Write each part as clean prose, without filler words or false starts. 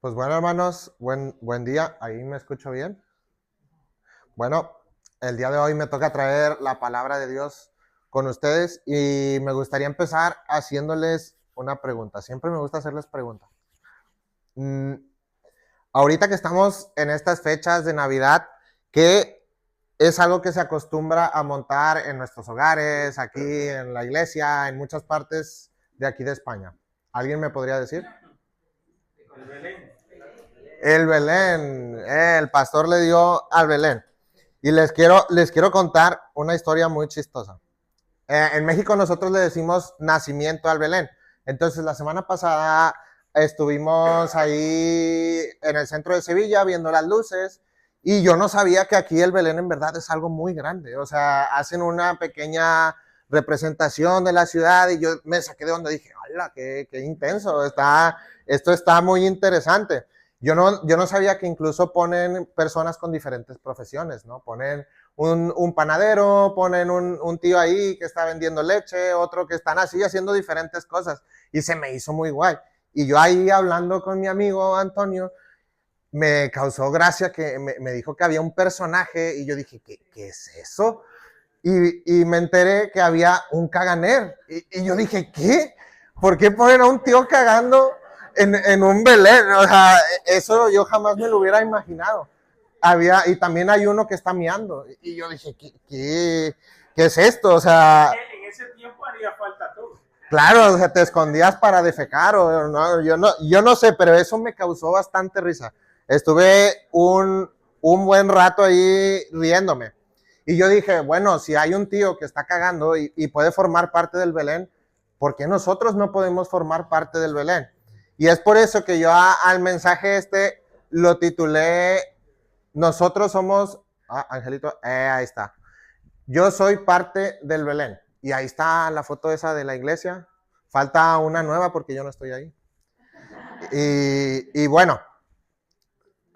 Pues bueno, hermanos, buen día. ¿Ahí me escucho bien? Bueno, el día de hoy me toca traer la palabra de Dios con ustedes y me gustaría empezar haciéndoles una pregunta. Siempre me gusta hacerles preguntas. Mm, Ahorita que estamos en estas fechas de Navidad, ¿qué es algo que se acostumbra a montar en nuestros hogares, aquí en la iglesia, en muchas partes de aquí de España? ¿Alguien me podría decir? El Belén. El Belén, el pastor le dio al Belén. Y les quiero contar una historia muy chistosa. En México nosotros le decimos nacimiento al Belén. Entonces la semana pasada estuvimos ahí en el centro de Sevilla viendo las luces y yo no sabía que aquí el Belén en verdad es algo muy grande. O sea, hacen una pequeña representación de la ciudad y yo me saqué de donde dije, ¡hala, qué intenso! Esto está muy interesante. Yo no sabía que incluso ponen personas con diferentes profesiones, ¿no? Ponen un panadero, ponen un tío ahí que está vendiendo leche, otro que están así haciendo diferentes cosas. Y se me hizo muy guay. Y yo ahí hablando con mi amigo Antonio, me causó gracia que me dijo que había un personaje y yo dije, ¿qué es eso? Y me enteré que había un caganer. Y yo dije, ¿qué? ¿Por qué ponen a un tío cagando en un Belén? O sea, eso yo jamás me lo hubiera imaginado. Y también hay uno que está miando. Y yo dije, ¿qué es esto? O sea, En ese tiempo haría falta todo. claro, o sea, te escondías para defecar. No, yo no sé, pero eso me causó bastante risa. Estuve un buen rato ahí riéndome. Y yo dije, bueno, si hay un tío que está cagando y puede formar parte del Belén, ¿por qué nosotros no podemos formar parte del Belén? Y es por eso que yo al mensaje este lo titulé, nosotros somos, Angelito, ahí está. Yo soy parte del Belén. Y ahí está la foto esa de la iglesia. Falta una nueva porque yo no estoy ahí. Y bueno,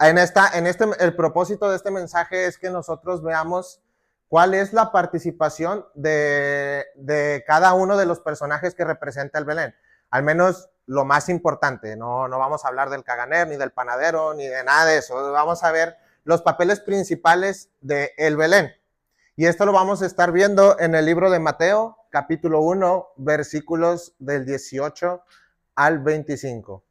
el propósito de este mensaje es que nosotros veamos cuál es la participación de cada uno de los personajes que representa el Belén. Al menos lo más importante. No vamos a hablar del caganer, ni del panadero, ni de nada de eso. Vamos a ver los papeles principales de el Belén. Y esto lo vamos a estar viendo en el libro de Mateo, capítulo 1, versículos del 18 al 25.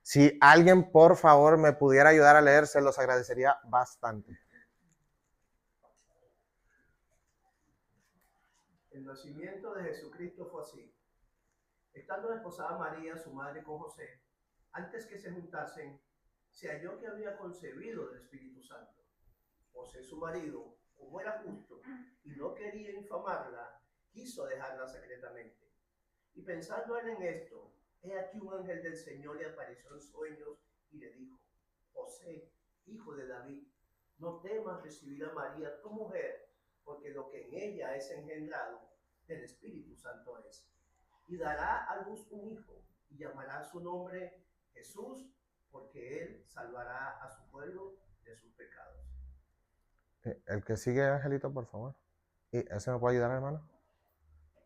Si alguien, por favor, me pudiera ayudar a leer, se los agradecería bastante. El nacimiento de Jesucristo fue así. Estando desposada María, su madre, con José, antes que se juntasen, se halló que había concebido del Espíritu Santo. José, su marido, como era justo y no quería infamarla, quiso dejarla secretamente. Y pensando él en esto, he aquí un ángel del Señor le apareció en sueños y le dijo: José, hijo de David, no temas recibir a María tu mujer, porque lo que en ella es engendrado del Espíritu Santo es. Y dará a luz un hijo, y llamará su nombre Jesús, porque él salvará a su pueblo de sus pecados. El que sigue, Angelito, por favor. ¿Y ese me puede ayudar, hermano?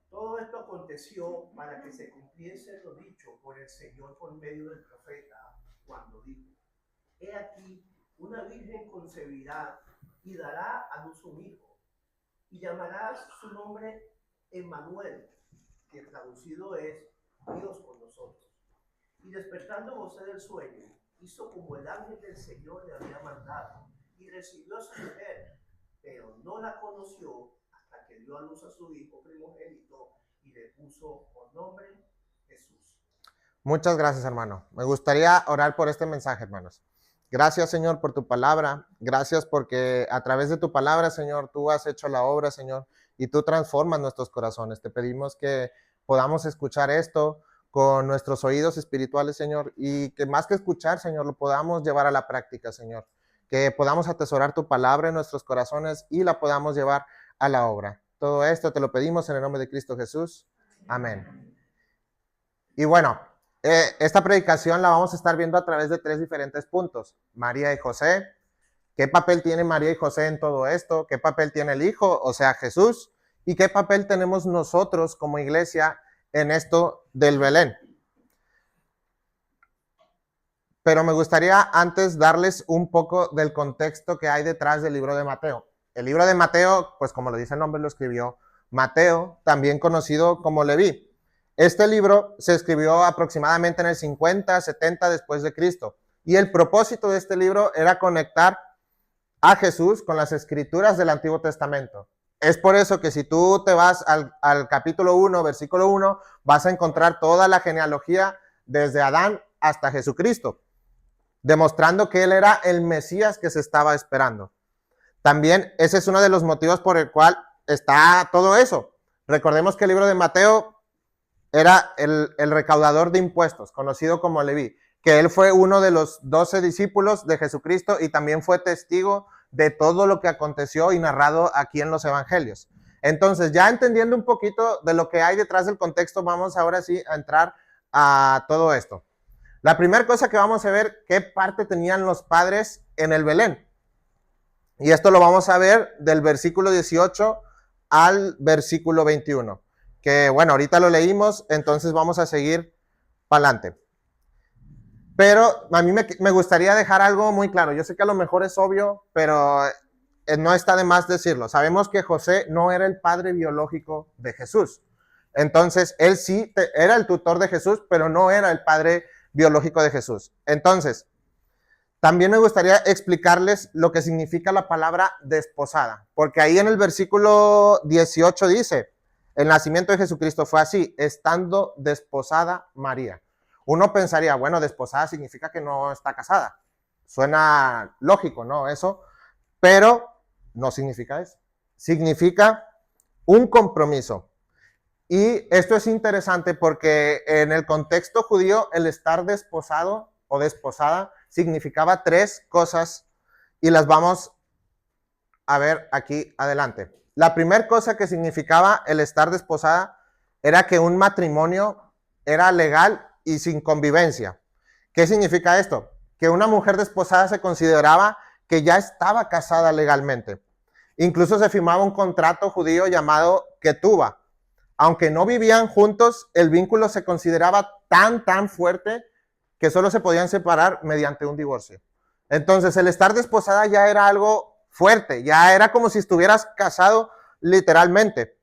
Todo esto aconteció para que se cumpliese lo dicho por el Señor por medio del profeta, cuando dijo: He aquí, una virgen concebirá y dará a luz un hijo, y llamará su nombre Emmanuel, que traducido es Dios con nosotros. Y despertando José del sueño, hizo como el ángel del Señor le había mandado, y recibió a su mujer, pero no la conoció hasta que dio a luz a su hijo primogénito y le puso por nombre Jesús. Muchas gracias, hermano. Me gustaría orar por este mensaje, hermanos. Gracias, Señor, por tu palabra. Gracias porque a través de tu palabra, Señor, tú has hecho la obra, Señor, y tú transformas nuestros corazones. Te pedimos que podamos escuchar esto con nuestros oídos espirituales, Señor, y que más que escuchar, Señor, lo podamos llevar a la práctica, Señor. Que podamos atesorar tu palabra en nuestros corazones y la podamos llevar a la obra. Todo esto te lo pedimos en el nombre de Cristo Jesús. Amén. Y bueno, esta predicación la vamos a estar viendo a través de 3 diferentes puntos. María y José. ¿Qué papel tiene María y José en todo esto? ¿Qué papel tiene el Hijo, o sea, Jesús? ¿Y qué papel tenemos nosotros como iglesia en esto del Belén? pero me gustaría antes darles un poco del contexto que hay detrás del libro de Mateo. El libro de Mateo, pues como lo dice el nombre, lo escribió Mateo, también conocido como Leví. Este libro se escribió aproximadamente en el 50, 70 después de Cristo. Y el propósito de este libro era conectar a Jesús con las escrituras del Antiguo Testamento. Es por eso que si tú te vas al capítulo 1, versículo 1, vas a encontrar toda la genealogía desde Adán hasta Jesucristo, demostrando que él era el Mesías que se estaba esperando. También ese es uno de los motivos por el cual está todo eso. Recordemos que el libro de Mateo era el recaudador de impuestos, conocido como Leví, que él fue uno de los 12 discípulos de Jesucristo y también fue testigo de todo lo que aconteció y narrado aquí en los evangelios. Entonces, ya entendiendo un poquito de lo que hay detrás del contexto, vamos ahora sí a entrar a todo esto. La primera cosa que vamos a ver, qué parte tenían los padres en el Belén. Y esto lo vamos a ver del versículo 18 al versículo 21. Que bueno, ahorita lo leímos, entonces vamos a seguir para adelante. Pero a mí me gustaría dejar algo muy claro. Yo sé que a lo mejor es obvio, pero no está de más decirlo. Sabemos que José no era el padre biológico de Jesús. Entonces, él sí era el tutor de Jesús, pero no era el padre biológico de Jesús. Entonces, también me gustaría explicarles lo que significa la palabra desposada, porque ahí en el versículo 18 dice, el nacimiento de Jesucristo fue así, estando desposada María. Uno pensaría, bueno, desposada significa que no está casada. Suena lógico, ¿no? Eso, pero no significa eso. Significa un compromiso. Y esto es interesante porque en el contexto judío, el estar desposado o desposada significaba 3 cosas y las vamos a ver aquí adelante. La primera cosa que significaba el estar desposada era que un matrimonio era legal y sin convivencia. ¿Qué significa esto? Que una mujer desposada se consideraba que ya estaba casada legalmente. Incluso se firmaba un contrato judío llamado ketubah. Aunque no vivían juntos, el vínculo se consideraba tan fuerte que solo se podían separar mediante un divorcio. Entonces, el estar desposada ya era algo fuerte, ya era como si estuvieras casado literalmente.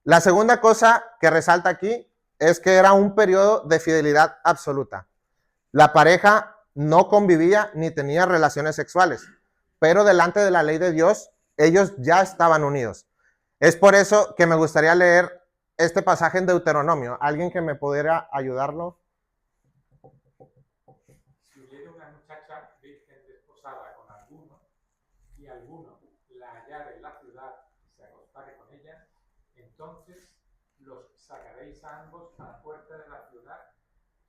La segunda cosa que resalta aquí es que era un periodo de fidelidad absoluta. La pareja no convivía ni tenía relaciones sexuales, pero delante de la ley de Dios, ellos ya estaban unidos. Es por eso que me gustaría leer este pasaje en Deuteronomio. ¿Alguien que me pudiera ayudarlo? Si hubiera una muchacha virgen desposada con alguno, y alguno la hallara en la ciudad y se acostare con ella, entonces los sacaréis a ambos a la puerta de la ciudad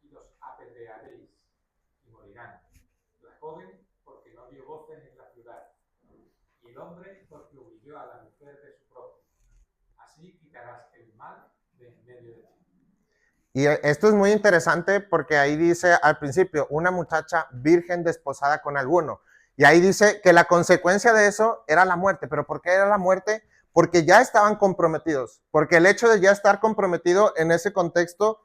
y los apedrearéis, y morirán. La joven porque no dio voces en la ciudad, y el hombre porque humilló a la mujer de su prójimo. Así quitarás el mal de en medio de ti. Y esto es muy interesante porque ahí dice al principio, una muchacha virgen desposada con alguno. Y ahí dice que la consecuencia de eso era la muerte. ¿Pero por qué era la muerte? Porque ya estaban comprometidos. Porque el hecho de ya estar comprometido en ese contexto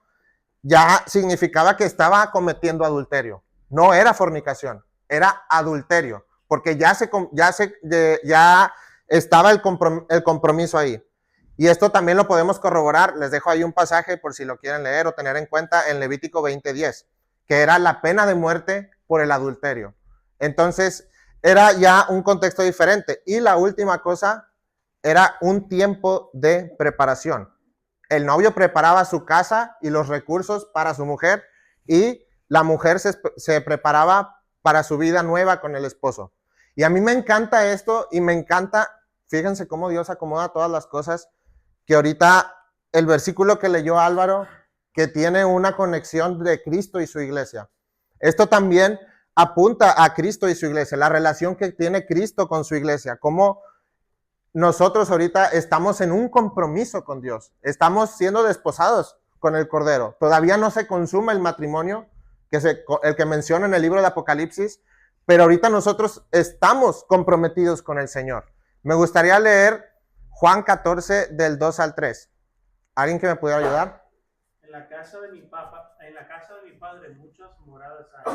ya significaba que estaba cometiendo adulterio. No era fornicación, era adulterio. Porque ya estaba el compromiso ahí. Y esto también lo podemos corroborar. Les dejo ahí un pasaje por si lo quieren leer o tener en cuenta en Levítico 20:10, que era la pena de muerte por el adulterio. Entonces, era ya un contexto diferente. Y la última cosa era un tiempo de preparación. El novio preparaba su casa y los recursos para su mujer y la mujer se preparaba para su vida nueva con el esposo. Y a mí me encanta esto y me encanta, fíjense cómo Dios acomoda todas las cosas, que ahorita el versículo que leyó Álvaro, que tiene una conexión de Cristo y su iglesia. Esto también apunta a Cristo y su iglesia, la relación que tiene Cristo con su iglesia, cómo nosotros ahorita estamos en un compromiso con Dios, estamos siendo desposados con el Cordero. Todavía no se consume el matrimonio, el que menciona en el libro de Apocalipsis, pero ahorita nosotros estamos comprometidos con el Señor. Me gustaría leer Juan 14, del 2 al 3. ¿Alguien que me pudiera ayudar? En la casa de mi padre muchas moradas hay.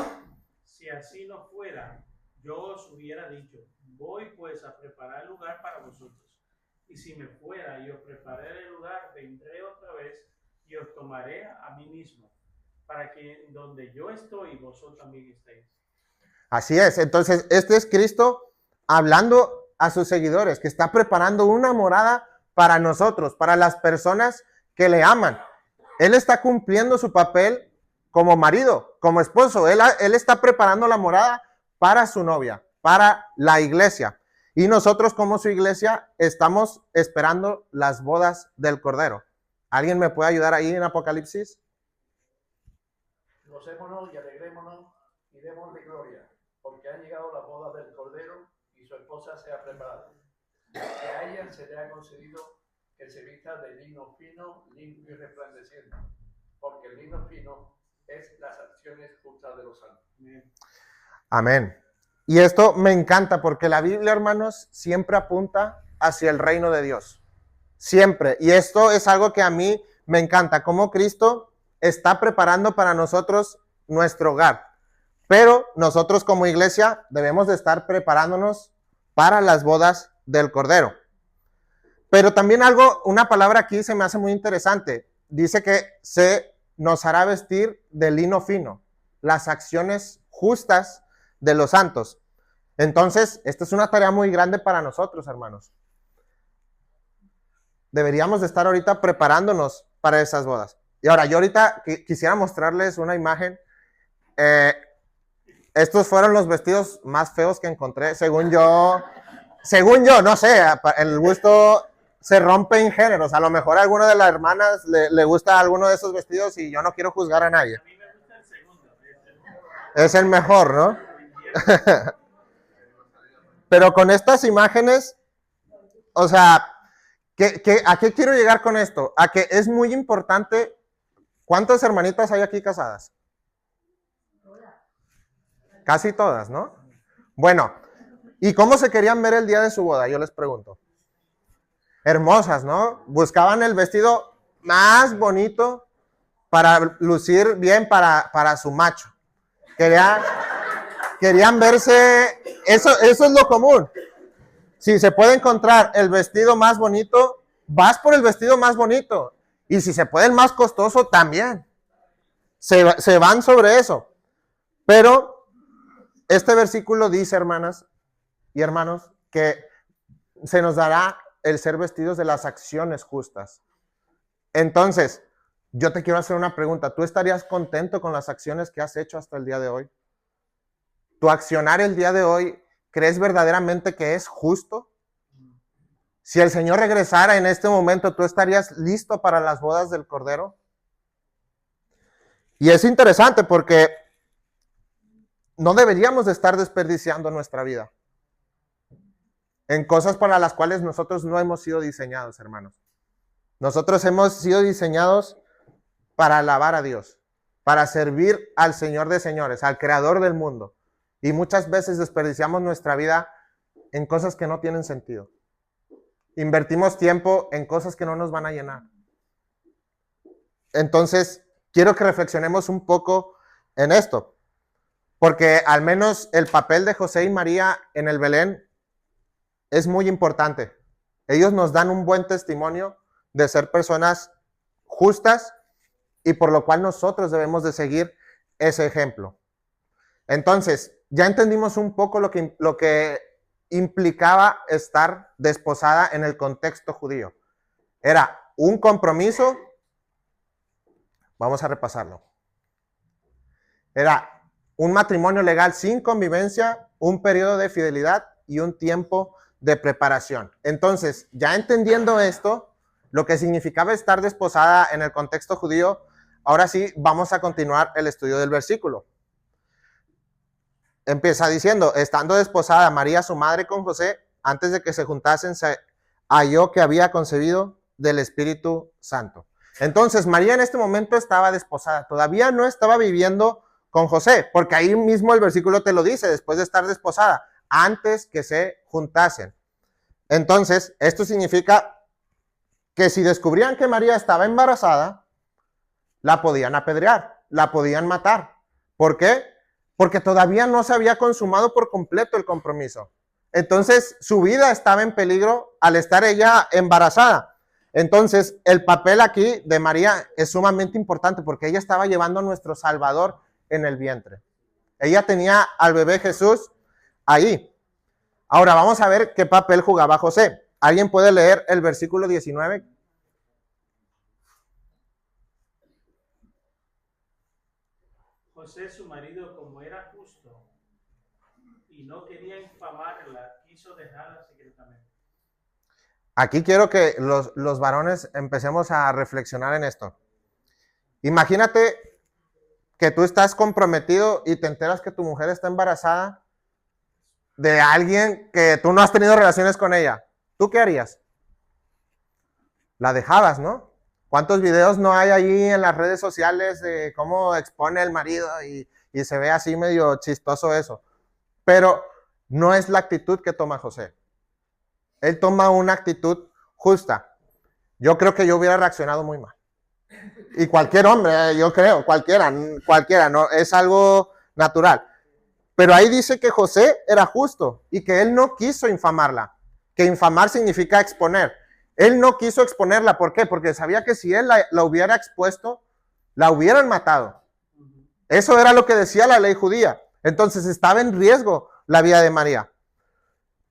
Si así no fuera, yo os hubiera dicho, voy pues a preparar lugar para vosotros. Y si me fuera y os preparé el lugar, vendré otra vez y os tomaré a mí mismo, para que donde yo estoy, vosotros también estéis. Así es. Entonces, este es Cristo hablando a sus seguidores, que está preparando una morada para nosotros, para las personas que le aman. Él está cumpliendo su papel como marido, como esposo. Él está preparando la morada para su novia, para la iglesia. Y nosotros como su iglesia estamos esperando las bodas del Cordero. ¿Alguien me puede ayudar ahí en Apocalipsis? Gocémonos y alegrémonos y démosle gloria, porque han llegado las bodas del Cordero y su esposa se ha preparado. Que a ella se le ha concedido que se vista de lino fino, limpio y resplandeciente, porque el lino fino es las acciones justas de los santos. Amén. Y esto me encanta porque la Biblia, hermanos, siempre apunta hacia el reino de Dios. Siempre. Y esto es algo que a mí me encanta, cómo Cristo está preparando para nosotros nuestro hogar. Pero nosotros como iglesia debemos de estar preparándonos para las bodas del Cordero. Pero también una palabra aquí se me hace muy interesante. Dice que se nos hará vestir de lino fino, las acciones justas de los santos. Entonces, esta es una tarea muy grande para nosotros, hermanos. Deberíamos de estar ahorita preparándonos para esas bodas. Y ahora, yo ahorita quisiera mostrarles una imagen. Estos fueron los vestidos más feos que encontré, según yo, no sé, el gusto se rompe en géneros. A lo mejor a alguna de las hermanas le gusta alguno de esos vestidos y yo no quiero juzgar a nadie. A mí me gusta el segundo. Es el mejor, ¿no? Pero con estas imágenes, o sea, ¿a qué quiero llegar con esto? A que es muy importante. ¿Cuántas hermanitas hay aquí casadas? Casi todas, ¿no? Bueno, ¿y cómo se querían ver el día de su boda? Yo les pregunto. Hermosas, ¿no? Buscaban el vestido más bonito para lucir bien para su macho. Querían verse, eso es lo común. Si se puede encontrar el vestido más bonito, vas por el vestido más bonito. Y si se puede el más costoso, también. Se van sobre eso. Pero este versículo dice, hermanas y hermanos, que se nos dará el ser vestidos de las acciones justas. Entonces, yo te quiero hacer una pregunta. ¿Tú estarías contento con las acciones que has hecho hasta el día de hoy? ¿Tu accionar el día de hoy crees verdaderamente que es justo? Si el Señor regresara en este momento, ¿tú estarías listo para las bodas del Cordero? Y es interesante porque no deberíamos de estar desperdiciando nuestra vida en cosas para las cuales nosotros no hemos sido diseñados, hermanos. Nosotros hemos sido diseñados para alabar a Dios, para servir al Señor de señores, al Creador del mundo. Y muchas veces desperdiciamos nuestra vida en cosas que no tienen sentido. Invertimos tiempo en cosas que no nos van a llenar. Entonces, quiero que reflexionemos un poco en esto. Porque al menos el papel de José y María en el Belén es muy importante. Ellos nos dan un buen testimonio de ser personas justas y por lo cual nosotros debemos de seguir ese ejemplo. Entonces, ya entendimos un poco lo que implicaba estar desposada en el contexto judío. Era un compromiso, vamos a repasarlo. Era un matrimonio legal sin convivencia, un periodo de fidelidad y un tiempo de preparación. Entonces, ya entendiendo esto, lo que significaba estar desposada en el contexto judío, ahora sí vamos a continuar el estudio del versículo. Empieza diciendo, estando desposada María, su madre, con José, antes de que se juntasen, se halló que había concebido del Espíritu Santo. Entonces, María en este momento estaba desposada, todavía no estaba viviendo con José, porque ahí mismo el versículo te lo dice, después de estar desposada, antes que se juntasen. Entonces, esto significa que si descubrían que María estaba embarazada, la podían apedrear, la podían matar. ¿Por qué? porque todavía no se había consumado por completo el compromiso. Entonces, su vida estaba en peligro al estar ella embarazada. Entonces, el papel aquí de María es sumamente importante porque ella estaba llevando a nuestro Salvador en el vientre. Ella tenía al bebé Jesús ahí. Ahora, vamos a ver qué papel jugaba José. ¿Alguien puede leer el versículo 19? José, su marido, como era justo y no quería infamarla, quiso dejarla secretamente. Aquí quiero que los varones empecemos a reflexionar en esto. Imagínate que tú estás comprometido y te enteras que tu mujer está embarazada de alguien que tú no has tenido relaciones con ella. ¿Tú qué harías? La dejabas, ¿no? ¿Cuántos videos no hay allí en las redes sociales de cómo expone el marido y se ve así medio chistoso eso? Pero no es la actitud que toma José. Él toma una actitud justa. Yo creo que yo hubiera reaccionado muy mal. Y cualquier hombre, yo creo, cualquiera, no, es algo natural. Pero ahí dice que José era justo y que él no quiso infamarla. Que infamar significa exponer. Él no quiso exponerla. ¿Por qué? Porque sabía que si él la hubiera expuesto, la hubieran matado. Eso era lo que decía la ley judía. Entonces estaba en riesgo la vida de María.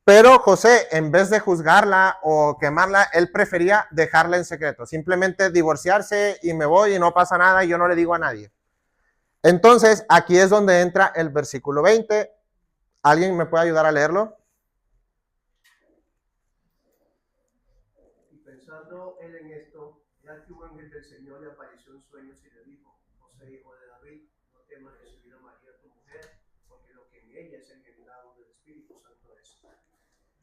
Pero José, en vez de juzgarla o quemarla, él prefería dejarla en secreto. Simplemente divorciarse y me voy y no pasa nada y yo no le digo a nadie. Entonces, aquí es donde entra el versículo 20. ¿Alguien me puede ayudar a leerlo? Y pensando él en esto, ya que un ángel del Señor le apareció en sueños y le dijo: José, hijo de David, no temas recibir a María tu mujer, porque lo que en ella es engendrado del Espíritu Santo es.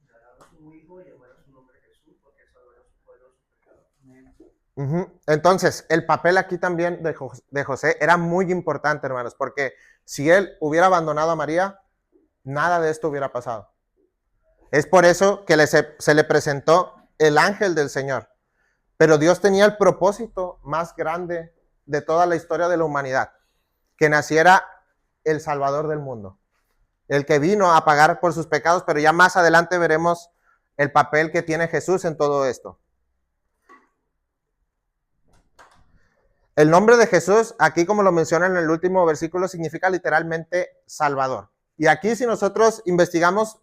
Dará un hijo y llamará su nombre Jesús, porque él salvará a su pueblo de sus pecados. Entonces, el papel aquí también de José era muy importante, hermanos, porque si él hubiera abandonado a María, nada de esto hubiera pasado. Es por eso que se le presentó el ángel del Señor. Pero Dios tenía el propósito más grande de toda la historia de la humanidad, que naciera el Salvador del mundo, el que vino a pagar por sus pecados, pero ya más adelante veremos el papel que tiene Jesús en todo esto. El nombre de Jesús, aquí como lo menciona en el último versículo, significa literalmente Salvador. Y aquí si nosotros investigamos,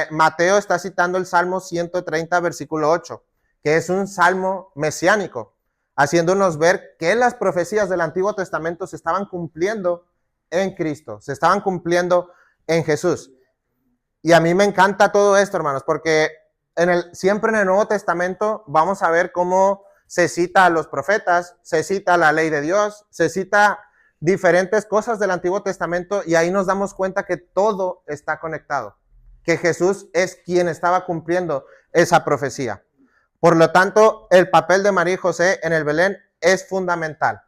Mateo está citando el Salmo 130, versículo 8, que es un salmo mesiánico, haciéndonos ver que las profecías del Antiguo Testamento se estaban cumpliendo en Cristo, se estaban cumpliendo en Jesús. Y a mí me encanta todo esto, hermanos, porque siempre en el Nuevo Testamento vamos a ver cómo se cita a los profetas, se cita la ley de Dios, se cita diferentes cosas del Antiguo Testamento y ahí nos damos cuenta que todo está conectado, que Jesús es quien estaba cumpliendo esa profecía. Por lo tanto, el papel de María y José en el Belén es fundamental.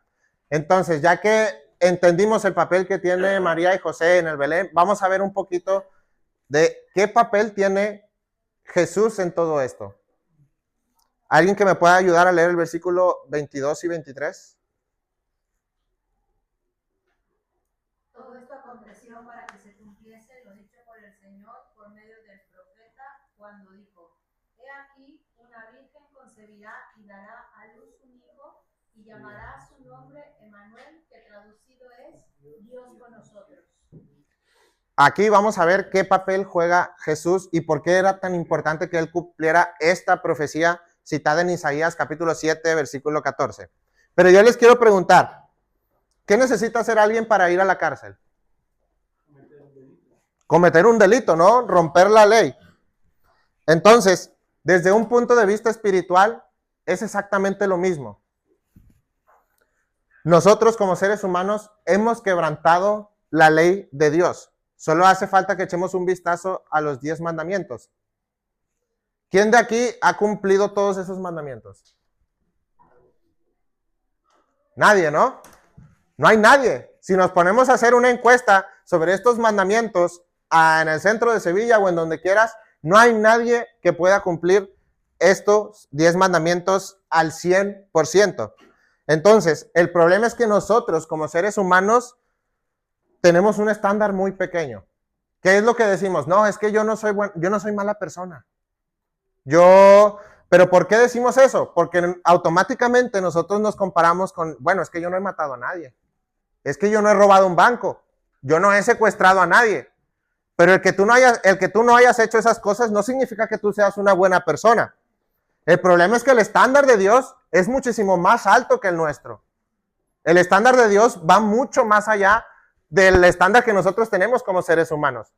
Entonces, ya que entendimos el papel que tiene María y José en el Belén, vamos a ver un poquito de qué papel tiene Jesús en todo esto. ¿Alguien que me pueda ayudar a leer el versículo 22 y 23? Todo esto aconteció para que se cumpliese lo dicho por el Señor por medio del profeta cuando dijo: He aquí, una virgen concebirá y dará a luz un hijo y llamará su nombre Emmanuel, que traducido es Dios con nosotros. Aquí vamos a ver qué papel juega Jesús y por qué era tan importante que él cumpliera esta profecía citada en Isaías capítulo 7, versículo 14. Pero yo les quiero preguntar, ¿qué necesita hacer alguien para ir a la cárcel? Cometer un delito, ¿no? Romper la ley. Entonces, desde un punto de vista espiritual, es exactamente lo mismo. Nosotros como seres humanos hemos quebrantado la ley de Dios. Solo hace falta que echemos un vistazo a los 10 mandamientos. ¿Quién de aquí ha cumplido todos esos mandamientos? Nadie, ¿no? No hay nadie. Si nos ponemos a hacer una encuesta sobre estos mandamientos en el centro de Sevilla o en donde quieras, no hay nadie que pueda cumplir estos 10 mandamientos al 100%. Entonces, el problema es que nosotros como seres humanos tenemos un estándar muy pequeño. ¿Qué es lo que decimos? No, es que yo no soy mala persona. Pero ¿por qué decimos eso? Porque automáticamente nosotros nos comparamos con, bueno, es que yo no he matado a nadie. Es que yo no he robado un banco. Yo no he secuestrado a nadie. Pero el que tú no hayas hecho esas cosas no significa que tú seas una buena persona. El problema es que el estándar de Dios es muchísimo más alto que el nuestro. El estándar de Dios va mucho más allá del estándar que nosotros tenemos como seres humanos.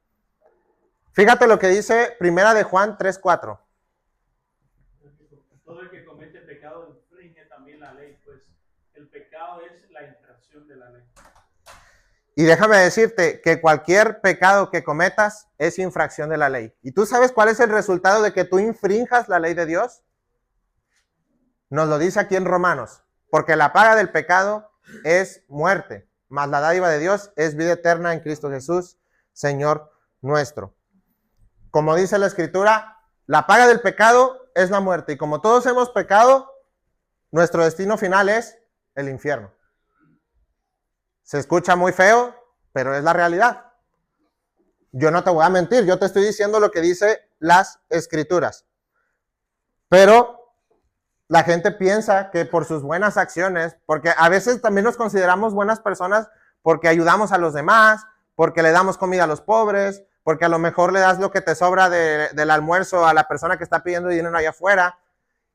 Fíjate lo que dice Primera de Juan 3:4. Todo el que comete pecado infringe también la ley, pues el pecado es la infracción de la ley. Y déjame decirte que cualquier pecado que cometas es infracción de la ley. ¿Y tú sabes cuál es el resultado de que tú infrinjas la ley de Dios? Nos lo dice aquí en Romanos. Porque la paga del pecado es muerte, mas la dádiva de Dios es vida eterna en Cristo Jesús, Señor nuestro. Como dice la Escritura, la paga del pecado es la muerte. Y como todos hemos pecado, nuestro destino final es el infierno. Se escucha muy feo, pero es la realidad. Yo no te voy a mentir, yo te estoy diciendo lo que dice las Escrituras. Pero la gente piensa que por sus buenas acciones, porque a veces también nos consideramos buenas personas porque ayudamos a los demás, porque le damos comida a los pobres, porque a lo mejor le das lo que te sobra del almuerzo a la persona que está pidiendo dinero allá afuera.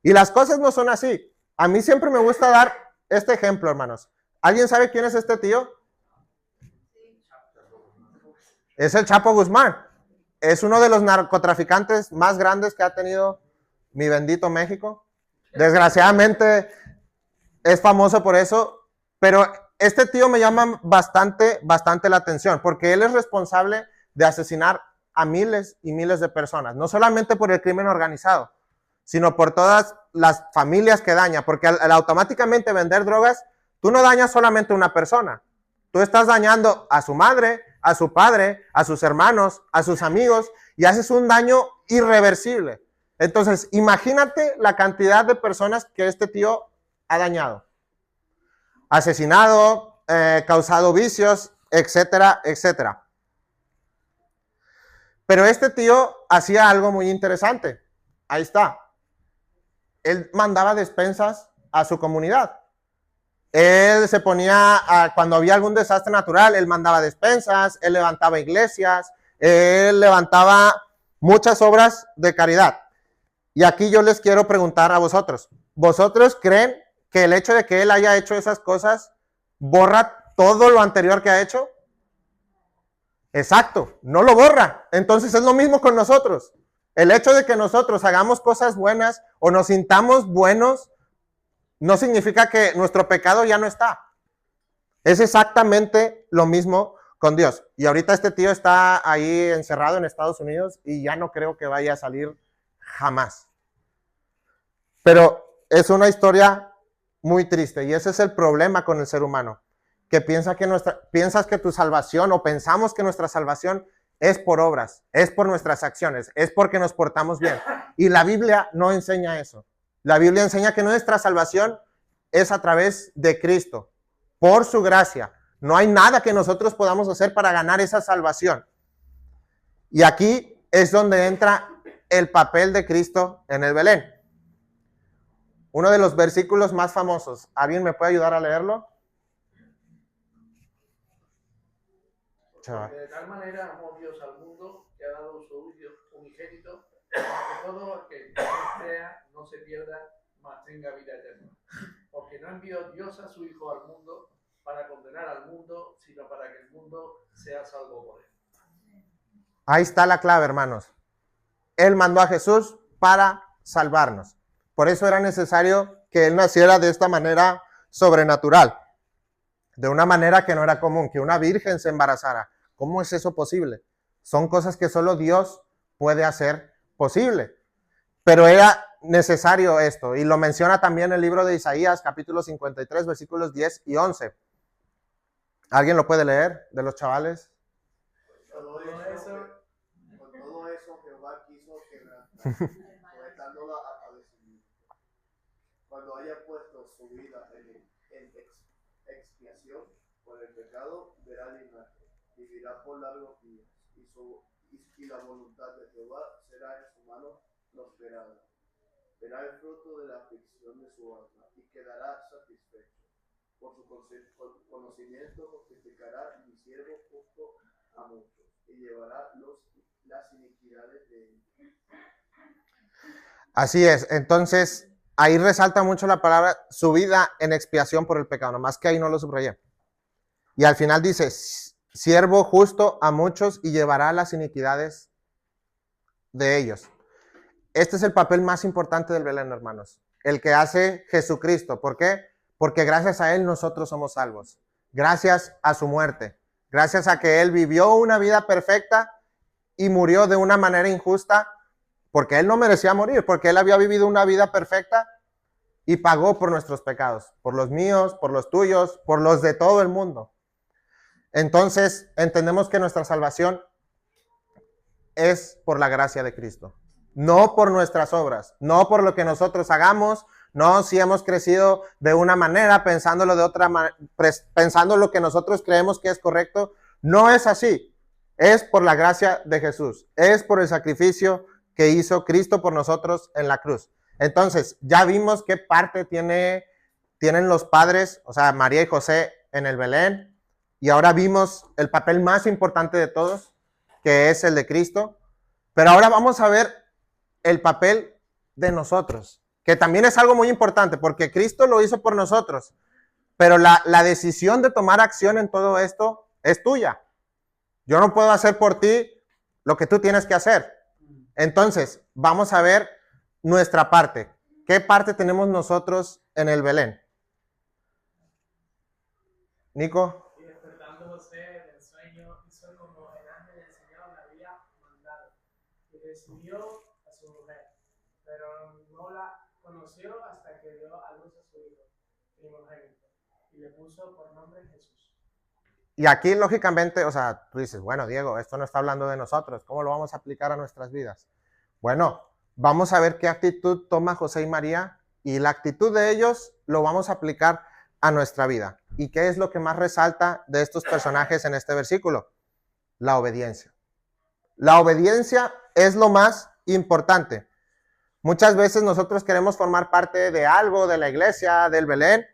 Y las cosas no son así. A mí siempre me gusta dar este ejemplo, hermanos. ¿Alguien sabe quién es este tío? Es el Chapo Guzmán. Es uno de los narcotraficantes más grandes que ha tenido mi bendito México. Desgraciadamente es famoso por eso, pero este tío me llama bastante la atención, porque él es responsable de asesinar a miles y miles de personas, no solamente por el crimen organizado, sino por todas las familias que daña, porque al automáticamente vender drogas, tú no dañas solamente a una persona, tú estás dañando a su madre, a su padre, a sus hermanos, a sus amigos, y haces un daño irreversible. Entonces, imagínate la cantidad de personas que este tío ha dañado. Asesinado, causado vicios, etcétera, etcétera. Pero este tío hacía algo muy interesante. Ahí está. Él mandaba despensas a su comunidad. Él se ponía, cuando había algún desastre natural, él mandaba despensas, él levantaba iglesias, él levantaba muchas obras de caridad. Y aquí yo les quiero preguntar a vosotros. ¿Vosotros creen que el hecho de que él haya hecho esas cosas borra todo lo anterior que ha hecho? Exacto, no lo borra. Entonces es lo mismo con nosotros. El hecho de que nosotros hagamos cosas buenas o nos sintamos buenos no significa que nuestro pecado ya no está. Es exactamente lo mismo con Dios. Y ahorita este tío está ahí encerrado en Estados Unidos y ya no creo que vaya a salir jamás. Pero es una historia muy triste y ese es el problema con el ser humano, que piensas que tu salvación o pensamos que nuestra salvación es por obras, es por nuestras acciones, es porque nos portamos bien. Y la Biblia no enseña eso. La Biblia enseña que nuestra salvación es a través de Cristo, por su gracia. No hay nada que nosotros podamos hacer para ganar esa salvación. Y aquí es donde entra el papel de Cristo en el Belén. Uno de los versículos más famosos. ¿Alguien me puede ayudar a leerlo? Porque de tal manera amó Dios al mundo que ha dado su Hijo unigénito para que todo el que crea no se pierda, mas tenga vida eterna. Porque no envió Dios a su Hijo al mundo para condenar al mundo, sino para que el mundo sea salvo por él. Ahí está la clave, hermanos. Él mandó a Jesús para salvarnos. Por eso era necesario que Él naciera de esta manera sobrenatural. De una manera que no era común, que una virgen se embarazara. ¿Cómo es eso posible? Son cosas que solo Dios puede hacer posible. Pero era necesario esto. Y lo menciona también el libro de Isaías, capítulo 53, versículos 10 y 11. ¿Alguien lo puede leer de los chavales? Con todo eso Jehová quiso quebrantar, sujetándola a padecimiento. Cuando haya puesto su vida en expiación por el pecado, verá la imagen. vivirá por largos días, y la voluntad de Jehová será en su mano prosperada. Verá el fruto de la aflicción de su alma y quedará satisfecho. Por su conocimiento justificará mi siervo justo a muchos y llevará las iniquidades de ellos. Así es, entonces ahí resalta mucho la palabra su vida en expiación por el pecado, nomás que ahí no lo subrayé. Y al final dice, siervo justo a muchos y llevará las iniquidades de ellos. Este es el papel más importante del Belén, hermanos, el que hace Jesucristo. ¿Por qué? Porque gracias a Él nosotros somos salvos, gracias a su muerte, gracias a que Él vivió una vida perfecta y murió de una manera injusta, porque Él no merecía morir, porque Él había vivido una vida perfecta y pagó por nuestros pecados, por los míos, por los tuyos, por los de todo el mundo. Entonces, entendemos que nuestra salvación es por la gracia de Cristo, no por nuestras obras, no por lo que nosotros hagamos, no si hemos crecido de una manera, pensándolo de otra manera, pensando lo que nosotros creemos que es correcto. No es así, es por la gracia de Jesús, es por el sacrificio que hizo Cristo por nosotros en la cruz. Entonces, ya vimos qué parte tienen los padres, o sea, María y José en el Belén, y ahora vimos el papel más importante de todos, que es el de Cristo. Pero ahora vamos a ver el papel de nosotros, que también es algo muy importante, porque Cristo lo hizo por nosotros, pero la decisión de tomar acción en todo esto es tuya. Yo no puedo hacer por ti lo que tú tienes que hacer. Entonces, vamos a ver nuestra parte. ¿Qué parte tenemos nosotros en el Belén? Nico. Y despertando José del sueño, hizo como el ángel del Señor le había mandado, y recibió a su mujer, pero no la conoció hasta que dio a luz a su hijo primogénito, y le puso por nombre Jesús. Y aquí, lógicamente, o sea, tú dices, bueno, Diego, esto no está hablando de nosotros, ¿cómo lo vamos a aplicar a nuestras vidas? Bueno, vamos a ver qué actitud toma José y María, y la actitud de ellos lo vamos a aplicar a nuestra vida. ¿Y qué es lo que más resalta de estos personajes en este versículo? La obediencia. La obediencia es lo más importante. Muchas veces nosotros queremos formar parte de algo, de la iglesia, del Belén,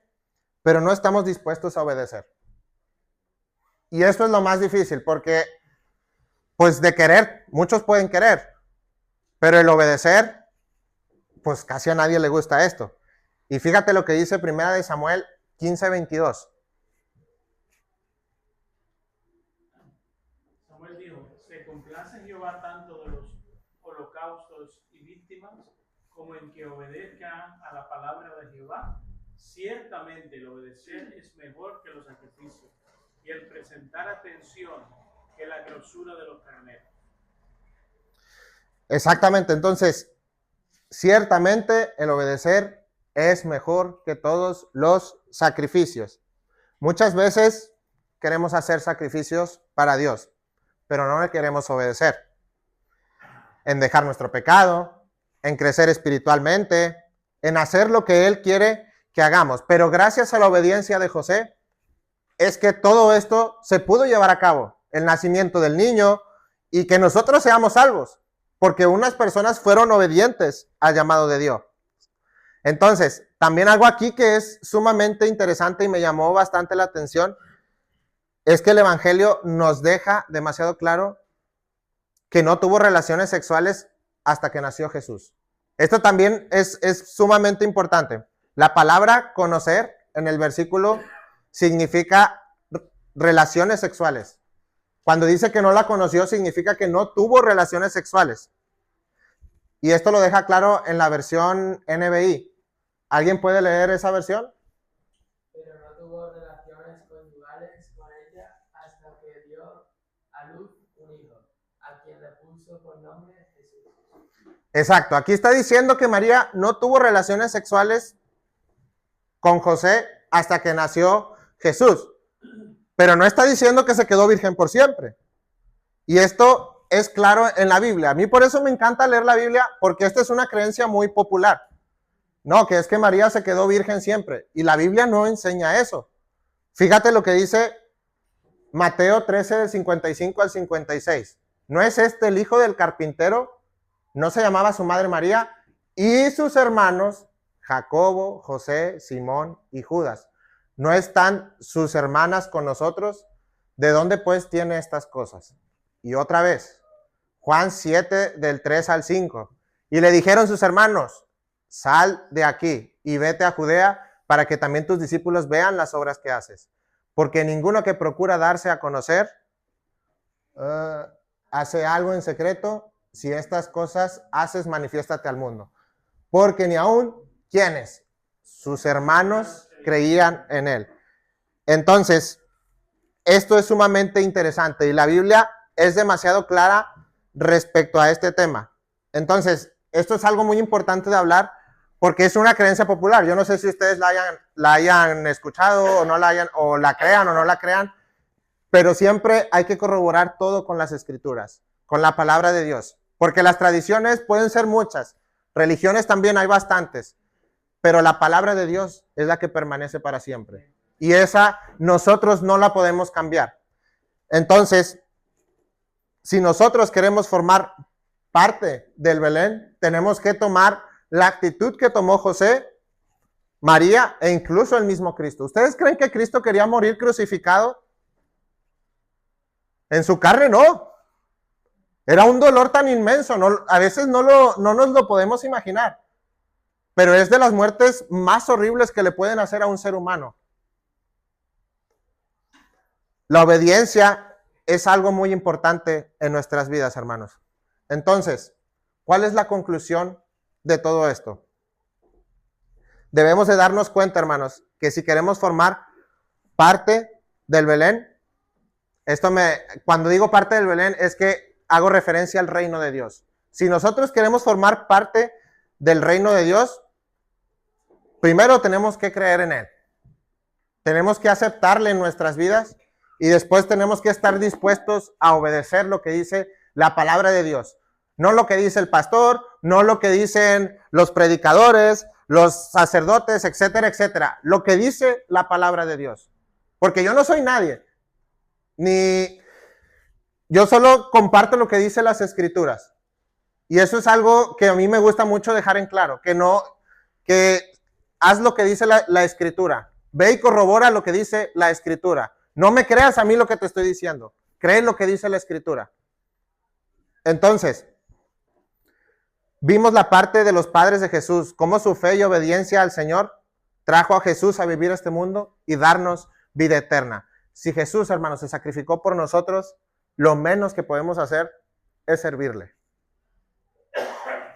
pero no estamos dispuestos a obedecer. Y esto es lo más difícil, porque pues de querer, muchos pueden querer, pero el obedecer, pues casi a nadie le gusta esto. Y fíjate lo que dice 1 Samuel 15:22. Samuel dijo, se complace Jehová tanto de los holocaustos y víctimas como en que obedezcan a la palabra de Jehová. Ciertamente el obedecer es mejor que los sacrificios y el presentar atención que la grosura de los carneros. Exactamente, entonces, ciertamente el obedecer es mejor que todos los sacrificios. Muchas veces queremos hacer sacrificios para Dios, pero no le queremos obedecer. En dejar nuestro pecado, en crecer espiritualmente, en hacer lo que Él quiere que hagamos. Pero gracias a la obediencia de José, es que todo esto se pudo llevar a cabo. El nacimiento del niño y que nosotros seamos salvos, porque unas personas fueron obedientes al llamado de Dios. Entonces, también algo aquí que es sumamente interesante y me llamó bastante la atención, es que el Evangelio nos deja demasiado claro que no tuvo relaciones sexuales hasta que nació Jesús. Esto también es sumamente importante. La palabra conocer en el versículo significa relaciones sexuales. Cuando dice que no la conoció, significa que no tuvo relaciones sexuales. Y esto lo deja claro en la versión NBI. ¿Alguien puede leer esa versión? Pero no tuvo relaciones conyugales con ella hasta que dio a luz un hijo, a quien le puso por nombre Jesús. Exacto, aquí está diciendo que María no tuvo relaciones sexuales con José hasta que nació Jesús. Pero no está diciendo que se quedó virgen por siempre. Y esto es claro en la Biblia. A mí por eso me encanta leer la Biblia, porque esta es una creencia muy popular. No, que es que María se quedó virgen siempre. Y la Biblia no enseña eso. Fíjate lo que dice Mateo 13, del 55 al 56. ¿No es este el hijo del carpintero? ¿No se llamaba su madre María? Y sus hermanos, Jacobo, José, Simón y Judas. ¿No están sus hermanas con nosotros? ¿De dónde pues tiene estas cosas? Y otra vez, Juan 7, del 3 al 5. Y le dijeron sus hermanos, sal de aquí y vete a Judea para que también tus discípulos vean las obras que haces. Porque ninguno que procura darse a conocer hace algo en secreto. Si estas cosas haces, manifiéstate al mundo. Porque ni aún, ¿quiénes? Sus hermanos creían en él. Entonces, esto es sumamente interesante y la Biblia es demasiado clara respecto a este tema. Entonces, esto es algo muy importante de hablar porque es una creencia popular. Yo no sé si ustedes la hayan escuchado o no la hayan, o la crean o no la crean, pero siempre hay que corroborar todo con las escrituras, con la palabra de Dios, porque las tradiciones pueden ser muchas, religiones también hay bastantes, pero la palabra de Dios es la que permanece para siempre. Y esa nosotros no la podemos cambiar. Entonces, si nosotros queremos formar parte del Belén, tenemos que tomar la actitud que tomó José, María e incluso el mismo Cristo. ¿Ustedes creen que Cristo quería morir crucificado? En su carne no. Era un dolor tan inmenso, a veces no nos lo podemos imaginar. Pero es de las muertes más horribles que le pueden hacer a un ser humano. La obediencia es algo muy importante en nuestras vidas, hermanos. Entonces, ¿cuál es la conclusión de todo esto? Debemos de darnos cuenta, hermanos, que si queremos formar parte del Belén, cuando digo parte del Belén es que hago referencia al reino de Dios. Si nosotros queremos formar parte del reino de Dios, primero tenemos que creer en Él. Tenemos que aceptarle en nuestras vidas y después tenemos que estar dispuestos a obedecer lo que dice la palabra de Dios. No lo que dice el pastor, no lo que dicen los predicadores, los sacerdotes, etcétera, etcétera. Lo que dice la palabra de Dios. Porque yo no soy nadie. Yo solo comparto lo que dice las escrituras. Y eso es algo que a mí me gusta mucho dejar en claro. Que haz lo que dice la escritura. Ve y corrobora lo que dice la escritura. No me creas a mí lo que te estoy diciendo. Cree lo que dice la escritura. Entonces, vimos la parte de los padres de Jesús, cómo su fe y obediencia al Señor trajo a Jesús a vivir este mundo y darnos vida eterna. Si Jesús, hermanos, se sacrificó por nosotros, lo menos que podemos hacer es servirle.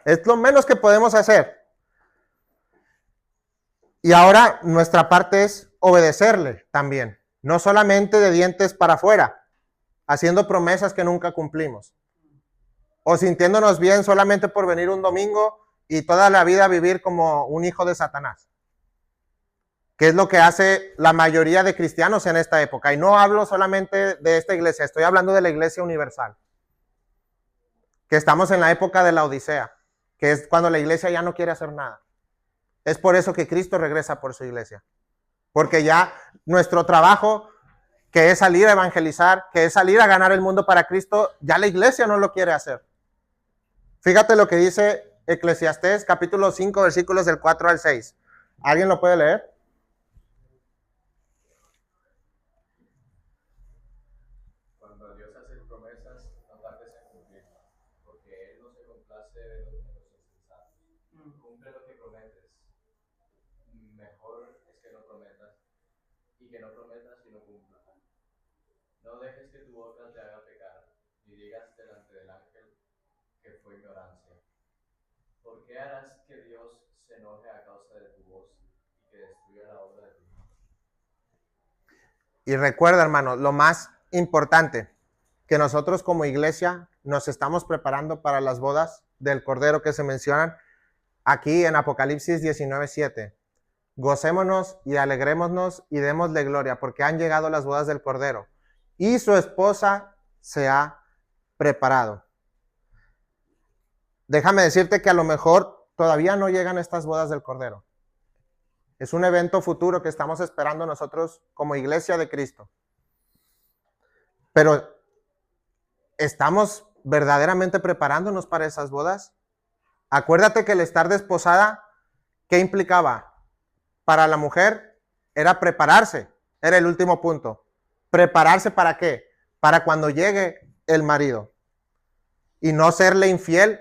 Es lo menos que podemos hacer. Y ahora nuestra parte es obedecerle también. No solamente de dientes para afuera, haciendo promesas que nunca cumplimos. O sintiéndonos bien solamente por venir un domingo y toda la vida vivir como un hijo de Satanás. Que es lo que hace la mayoría de cristianos en esta época. Y no hablo solamente de esta iglesia, estoy hablando de la iglesia universal. Que estamos en la época de la Odisea, que es cuando la iglesia ya no quiere hacer nada. Es por eso que Cristo regresa por su iglesia. Porque ya nuestro trabajo, que es salir a evangelizar, que es salir a ganar el mundo para Cristo, ya la iglesia no lo quiere hacer. Fíjate lo que dice Eclesiastés, capítulo 5, versículos del 4 al 6. ¿Alguien lo puede leer? Cuando Dios hace promesas, no tardes en cumplirlas, porque Él no se complace de los insensatos. Cumple lo que prometes. Mejor es que no prometas, y que no prometas y no cumplas. No dejes que tu boca te haga pecar, ni digas delante del ángel que fue ignorancia. ¿Por qué harás que Dios se enoje a causa de tu voz y que destruya la obra de tu mano? Y recuerda, hermano, lo más importante, que nosotros como iglesia nos estamos preparando para las bodas del Cordero que se mencionan aquí en Apocalipsis 19:7. Gocémonos y alegrémonos y démosle gloria, porque han llegado las bodas del Cordero y su esposa se ha preparado. Déjame decirte que a lo mejor todavía no llegan estas bodas del Cordero. Es un evento futuro que estamos esperando nosotros como iglesia de Cristo. Pero ¿estamos verdaderamente preparándonos para esas bodas? Acuérdate que el estar desposada, ¿qué implicaba? Para la mujer era prepararse, era el último punto. ¿Prepararse para qué? Para cuando llegue el marido. Y no serle infiel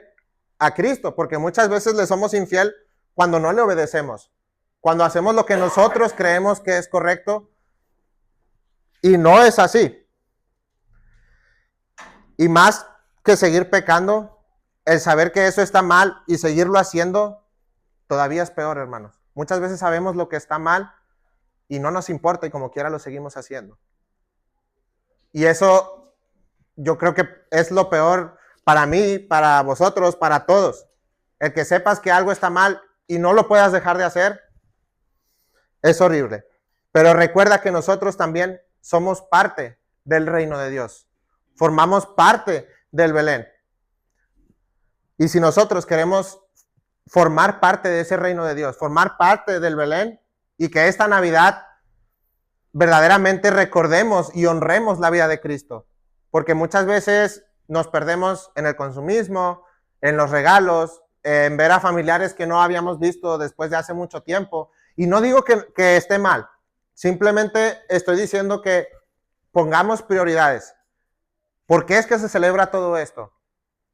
a Cristo, porque muchas veces le somos infiel cuando no le obedecemos, cuando hacemos lo que nosotros creemos que es correcto y no es así. Y más que seguir pecando, el saber que eso está mal y seguirlo haciendo, todavía es peor, hermanos. Muchas veces sabemos lo que está mal y no nos importa y como quiera lo seguimos haciendo. Y eso yo creo que es lo peor para mí, para vosotros, para todos. El que sepas que algo está mal y no lo puedas dejar de hacer, es horrible. Pero recuerda que nosotros también somos parte del reino de Dios. Formamos parte del Belén. Y si nosotros queremos formar parte de ese reino de Dios, formar parte del Belén, y que esta Navidad verdaderamente recordemos y honremos la vida de Cristo. Porque muchas veces nos perdemos en el consumismo, en los regalos, en ver a familiares que no habíamos visto después de hace mucho tiempo. Y no digo que esté mal, simplemente estoy diciendo que pongamos prioridades. ¿Por qué es que se celebra todo esto?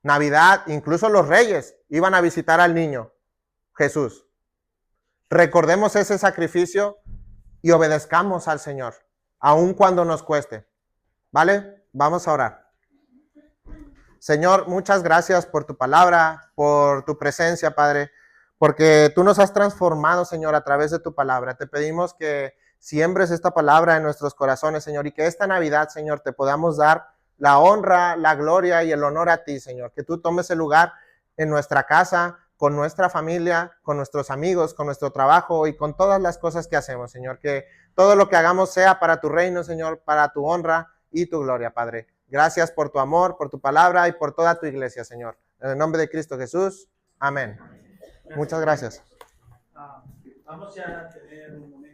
Navidad, incluso los reyes iban a visitar al niño Jesús. Recordemos ese sacrificio y obedezcamos al Señor, aun cuando nos cueste. ¿Vale? Vamos a orar. Señor, muchas gracias por tu palabra, por tu presencia, Padre, porque tú nos has transformado, Señor, a través de tu palabra. Te pedimos que siembres esta palabra en nuestros corazones, Señor, y que esta Navidad, Señor, te podamos dar la honra, la gloria y el honor a ti, Señor. Que tú tomes el lugar en nuestra casa, con nuestra familia, con nuestros amigos, con nuestro trabajo y con todas las cosas que hacemos, Señor. Que todo lo que hagamos sea para tu reino, Señor, para tu honra y tu gloria, Padre. Gracias por tu amor, por tu palabra y por toda tu iglesia, Señor. En el nombre de Cristo Jesús. Amén. Muchas gracias. Vamos ya a tener un momento.